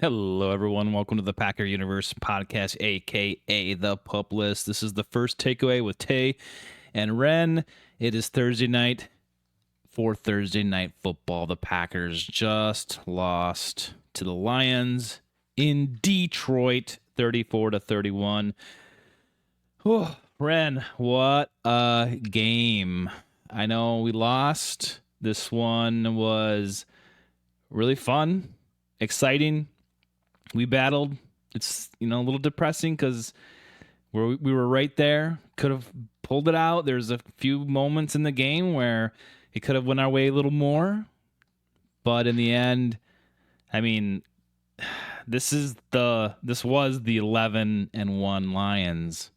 Hello, everyone. Welcome to the Packer Universe podcast, aka the Pup List. This is the first takeaway with Tay and Ren. It is Thursday night for Thursday night football. The Packers just lost to the Lions in Detroit, 34-31. Oh, Ren, what a game! I know we lost. This one was really fun, exciting. We battled. It's, a little depressing because we were right there. Could have pulled it out. There's a few moments in the game where it could have went our way a little more. But in the end, I mean, this was the 11-1 Lions.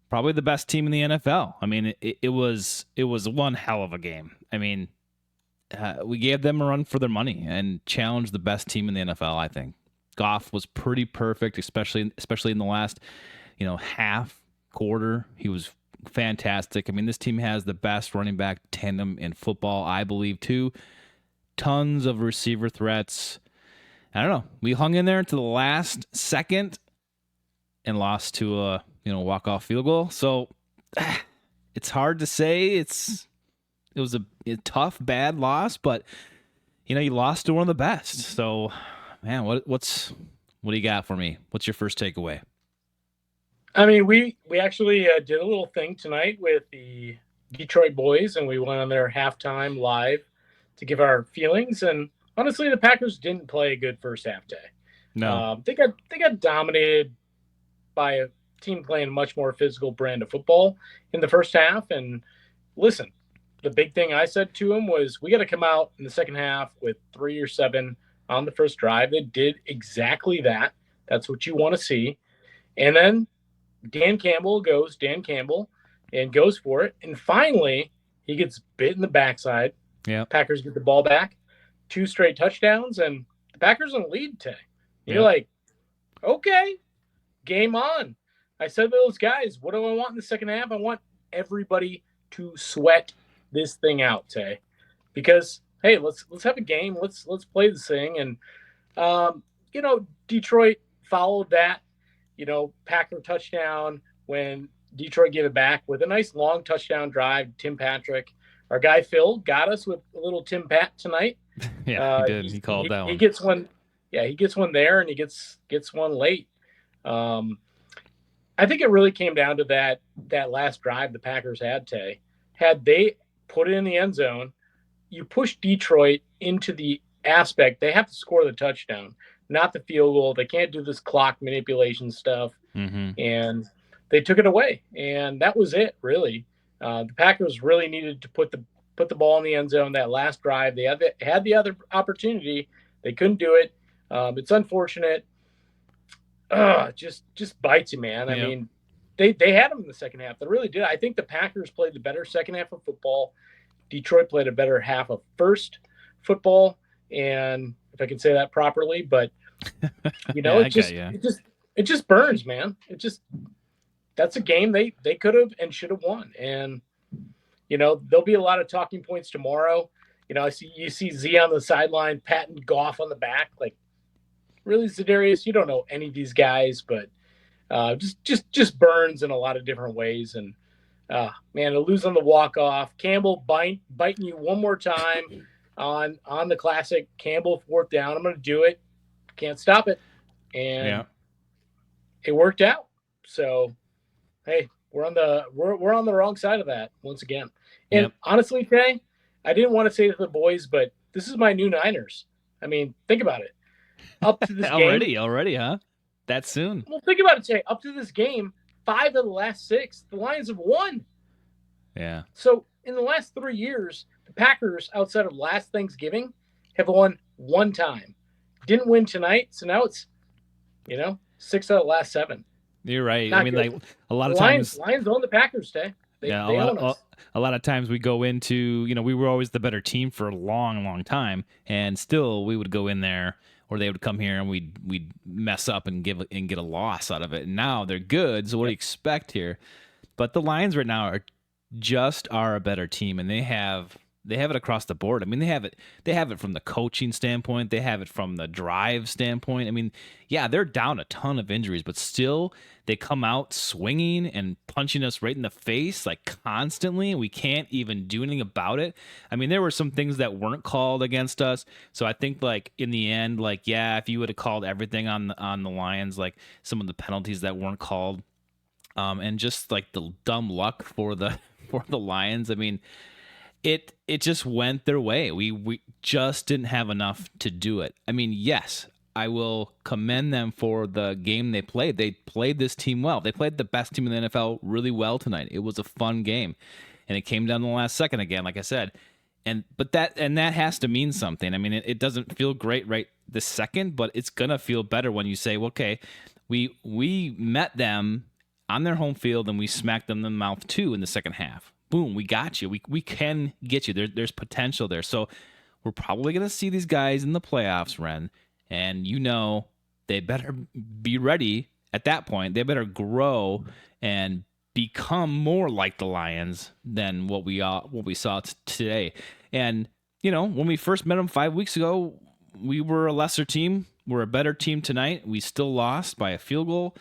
Probably the best team in the NFL. I mean, it was one hell of a game. I mean, we gave them a run for their money and challenged the best team in the NFL, I think. Goff was pretty perfect, especially in the last, half quarter. He was fantastic. I mean, this team has the best running back tandem in football, I believe, too. Tons of receiver threats. I don't know. We hung in there until the last second and lost to a, walk-off field goal. So it's hard to say. It was a tough, bad loss, but you lost to one of the best. So, man, what do you got for me? What's your first takeaway? I mean, we actually did a little thing tonight with the Detroit boys, and we went on their halftime live to give our feelings. And honestly, the Packers didn't play a good first half day. No, they got dominated by a team playing a much more physical brand of football in the first half. And listen, the big thing I said to him was, we got to come out in the second half with 3 or 7 on the first drive. They did exactly that. That's what you want to see. And then Dan Campbell goes for it. And finally, he gets bit in the backside. Yeah. Packers get the ball back. 2 straight touchdowns, and the Packers in the lead today. You're like, okay, game on. I said to those guys, what do I want in the second half? I want everybody to sweat this thing out, Tay. Because, hey, let's have a game. Let's play this thing. And Detroit followed that, Packer touchdown when Detroit gave it back with a nice long touchdown drive. Tim Patrick, our guy Phil, got us with a little Tim Pat tonight. Yeah, he did. He called that one. He gets one. Yeah, he gets one there, and he gets one late. I think it really came down to that last drive the Packers had, Tay. Had they put it in the end zone, you push Detroit into the aspect they have to score the touchdown, not the field goal. They can't do this clock manipulation stuff. Mm-hmm. And they took it away, and that was it, really. The Packers really needed to put the ball in the end zone that last drive. They had the other opportunity. They couldn't do it. It's unfortunate. Just bites you, man. Yep. I mean, they had them in the second half. They really did. I think the Packers played the better second half of football. Detroit played a better half of first football, and if I can say that properly, but it just burns, man. That's a game they could have and should have won. And there'll be a lot of talking points tomorrow. You see Z on the sideline patting Goff on the back, like, really, Za'Darius, you don't know any of these guys, but just burns in a lot of different ways. And man, to lose on the walk-off, Campbell biting you one more time on the classic Campbell 4th down. I'm going to do it. Can't stop it. And it worked out. So, hey, we're on the wrong side of that once again. And honestly, Tay, I didn't want to say to the boys, but this is my new Niners. I mean, think about it. Up to this game. Already, huh? That soon? Well, think about it, Tay. Up to this game, 5 of the last 6, the Lions have won. Yeah. So in the last 3 years, the Packers, outside of last Thanksgiving, have won 1 time. Didn't win tonight, so now it's, 6 out of the last 7. You're right. Not I mean, good. like, a lot of Lions own the Packers, Tay. They own us. A lot of times we go into, we were always the better team for a long, long time, and still we would go in there, or they would come here and we'd mess up and get a loss out of it. And now they're good, so what do you expect here? But the Lions right now are a better team, and they have They have it across the board. I mean, they have it from the coaching standpoint, they have it from the drive standpoint. I mean, yeah, they're down a ton of injuries, but still they come out swinging and punching us right in the face like constantly. We can't even do anything about it. I mean, there were some things that weren't called against us. So I think like in the end, like, yeah, if you would have called everything on the Lions, like some of the penalties that weren't called, and just like the dumb luck for the for the Lions. I mean, it just went their way. We just didn't have enough to do it. I mean, yes, I will commend them for the game they played. They played this team well. They played the best team in the NFL really well tonight. It was a fun game, and it came down to the last second again, like I said. But that has to mean something. I mean, it doesn't feel great right this second, but it's gonna feel better when you say, well, okay, we met them on their home field and we smacked them in the mouth too in the second half. Boom, we got you. We can get you. There's potential there. So we're probably going to see these guys in the playoffs, Ren, and they better be ready at that point. They better grow and become more like the Lions than what we saw today. And when we first met them 5 weeks ago, we were a lesser team. We're a better team tonight. We still lost by a field goal.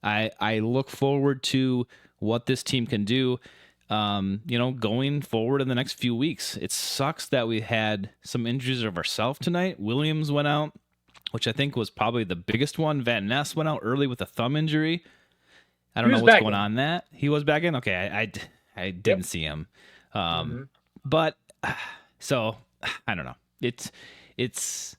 I look forward to what this team can do, going forward in the next few weeks. It sucks that we had some injuries of ourselves tonight. Williams went out, which I think was probably the biggest one. Van Ness went out early with a thumb injury. I don't know what's going on that. He was back in? Okay, I didn't see him. But, so, I don't know. This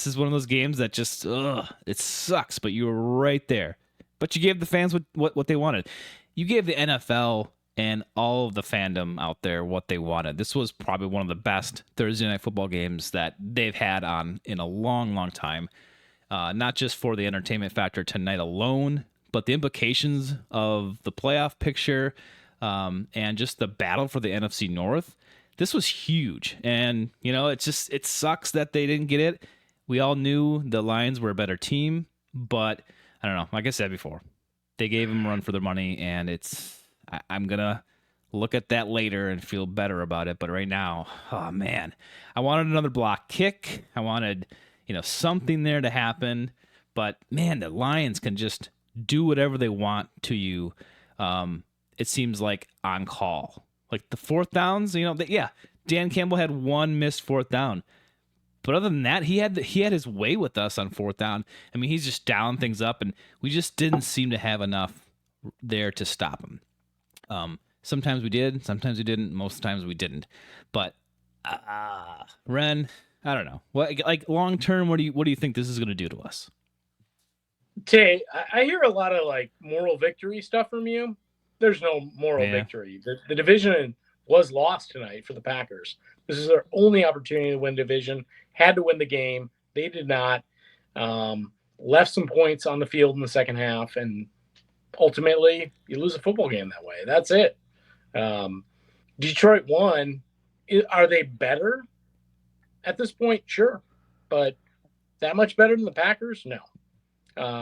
is one of those games that just, it sucks, but you were right there. But you gave the fans what they wanted. You gave the NFL and all of the fandom out there what they wanted. This was probably one of the best Thursday night football games that they've had on in a long, long time. Not just for the entertainment factor tonight alone, but the implications of the playoff picture, and just the battle for the NFC North. This was huge. And, it sucks that they didn't get it. We all knew the Lions were a better team, but I don't know. Like I said before, they gave them a run for their money, and I'm going to look at that later and feel better about it. But right now, oh, man, I wanted another block kick. I wanted, something there to happen. But, man, the Lions can just do whatever they want to you. It seems like on call. Like the fourth downs, Dan Campbell had one missed fourth down. But other than that, he had his way with us on fourth down. I mean, he's just dialing things up, and we just didn't seem to have enough there to stop him. Sometimes we did, sometimes we didn't, most times we didn't. But Ren, I don't know. What, like, long term, what do you think this is going to do to us? Tay, I hear a lot of like moral victory stuff from you. There's no moral victory. The division was lost tonight for the Packers. This is their only opportunity to win division. Had to win the game. They did not. Left some points on the field in the second half, and ultimately you lose a football game that way. That's it. Detroit won. Are they better at this point? Sure, but that much better than the Packers? No.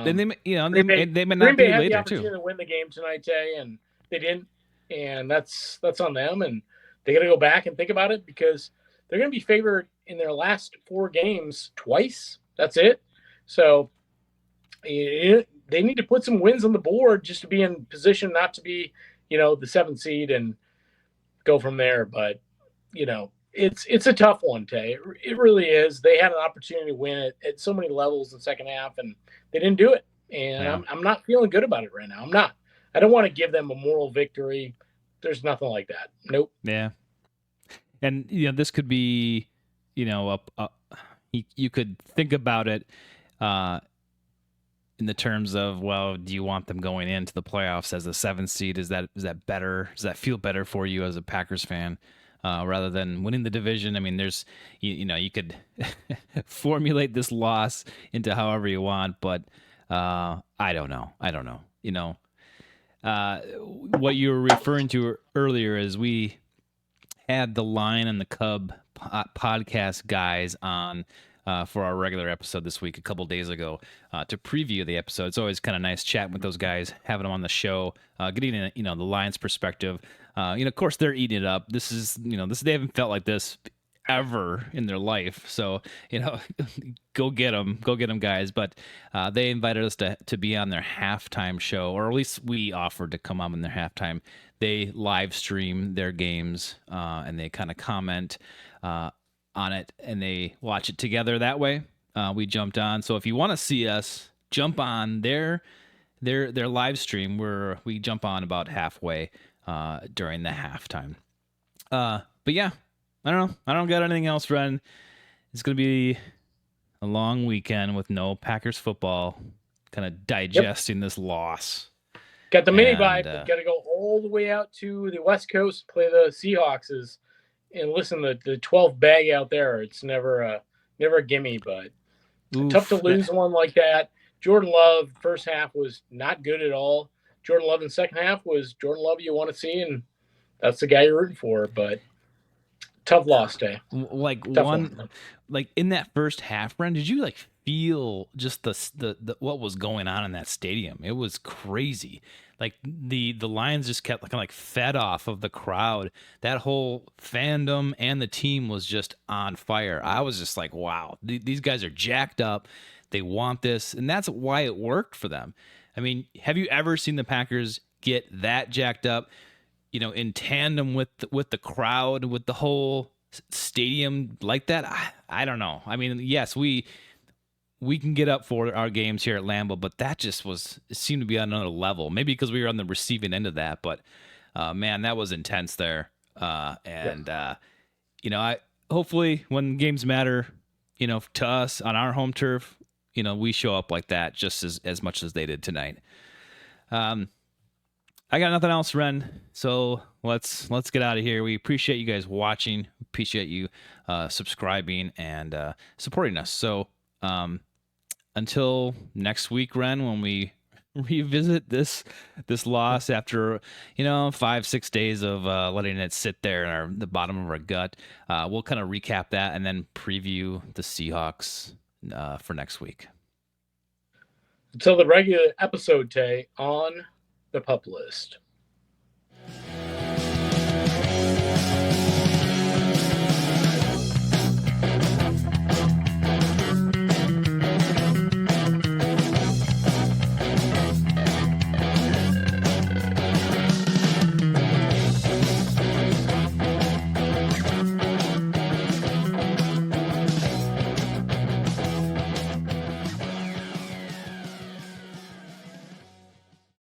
Then they may not be later too. Green Bay had the opportunity to win the game tonight, Tay, and they didn't. And that's on them. And they got to go back and think about it, because they're going to be favored in their last 4 games twice. That's it. So they need to put some wins on the board just to be in position not to be, the 7th seed and go from there. But, it's a tough one, Tay. It really is. They had an opportunity to win it at so many levels in the second half, and they didn't do it. And I'm not feeling good about it right now. I'm not. I don't want to give them a moral victory. There's nothing like that. Nope. Yeah. And, this could be, you could think about it in the terms of, well, do you want them going into the playoffs as the 7th seed? Is that better? Does that feel better for you as a Packers fan, rather than winning the division? I mean, there's, you could formulate this loss into however you want, but I don't know. What you were referring to earlier is we had the Lion and the Cub podcast guys on for our regular episode this week, a couple days ago, to preview the episode. It's always kind of nice chatting with those guys, having them on the show, getting the Lions' perspective. Of course they're eating it up. This is, they haven't felt like this ever in their life. So, go get them, guys. But they invited us to be on their halftime show, or at least we offered to come on in their halftime. They live stream their games, and they kind of comment on it, and they watch it together that way. We jumped on. So if you want to see us jump on their live stream, where we jump on about halfway during the halftime. But yeah, I don't know. I don't got anything else, Ren. It's gonna be a long weekend with no Packers football. Kind of digesting this loss. Got the mini bye, but got to go all the way out to the West Coast, play the Seahawks, and listen to the 12 bag out there. It's never a gimme, but tough to lose one like that. Jordan Love first half was not good at all. Jordan Love in the second half was Jordan Love you want to see, and that's the guy you're rooting for. But tough loss day. Like in that first half, Bren, did you feel just the what was going on in that stadium? It was crazy. Like the Lions just kept fed off of the crowd. That whole fandom and the team was just on fire. I was just like, wow, these guys are jacked up. They want this, and that's why it worked for them. I mean, have you ever seen the Packers get that jacked up, in tandem with the crowd, with the whole stadium like that? I don't know. I mean, yes, we can get up for our games here at Lambeau, but that just it seemed to be on another level. Maybe because we were on the receiving end of that, but man, that was intense there. I hopefully when games matter, to us on our home turf, we show up like that just as much as they did tonight. I got nothing else, Ren. So let's get out of here. We appreciate you guys watching. Appreciate you subscribing and supporting us. So until next week, Ren, when we revisit this loss after 5-6 days of letting it sit there in the bottom of our gut, we'll kind of recap that and then preview the Seahawks for next week. Until the regular episode, Tay, on the Pup List.